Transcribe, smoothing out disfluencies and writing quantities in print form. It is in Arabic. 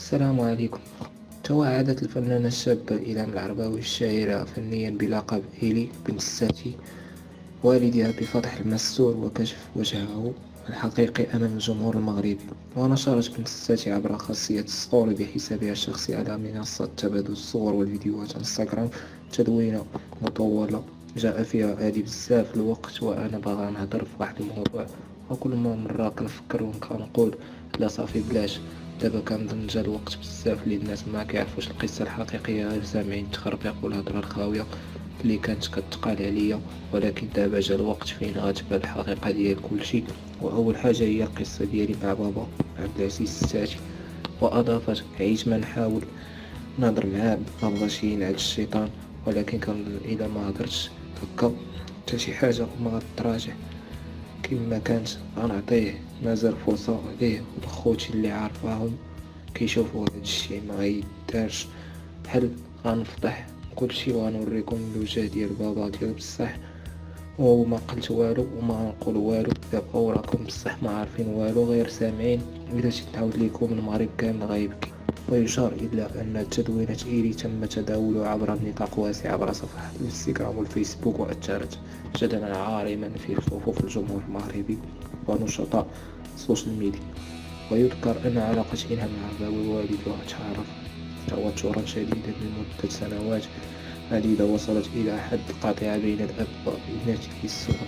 السلام عليكم. توعدت الفنانة الشابة إلهام العرباوي الشاهرة فنيا بلقب إيلي بنت الساتي والدها بفتح المستور وكشف وجهه الحقيقي أمام الجمهور المغربي. ونشرت بنت الساتي عبر خاصية ستوري بحسابها الشخصي على منصة تبادل الصور والفيديوهات انستغرام تدوينة مطولة جاء فيها هادي بزاف الوقت وأنا باغا نهضر في واحد الموضوع، وكل مرة كنفكر وكنقول لا صافي بلاش. دابا كنظن جا الوقت بزاف اللي الناس ما كيعرفوش القصة الحقيقية، غير سامعين التخربيق والهضرة الخاوية اللي كانت كتقال عليا. ولكن دابا جا الوقت فين غتبان الحقيقة ديال كلشي. وأول حاجة هي القصة ديالي مع بابا عبد العزيز الساتي. وأضافت عييت ما نحاول نهضر معاه مبغاش ينعد الشيطان، ولكن كنظن إلا ما هضرتش هكا حتى شي حاجة ما غتراجع كيما كانت. غنعطيه مازال فرصة ليه ولخوتي اللي عارفاهم كيشوفوا هاد الشي ما غيدارش. بحال غنفضح كلشي وغنوريكم الوجه ديال بابا ديال بصح، وما قلت والو وما غنقول والو. دابا وراكم بصح ما عارفين والو غير سامعين. الا جيت نعاود ليكم المغرب كامل غيبكي. ويشار إلى أن تدوينة إيلي تم تداولها عبر نطاق واسع عبر صفحات الانستغرام والفيسبوك، وأثارت جدلا عارما في صفوف الجمهور المغربي ونشطاء السوشيال ميديا. ويذكر أن علاقة إلهام العرباوي ووالدها تعرف توترا شديدا لمدة سنوات عديدة، وصلت إلى حد القطيعة بين الأب وابنته في الصغر.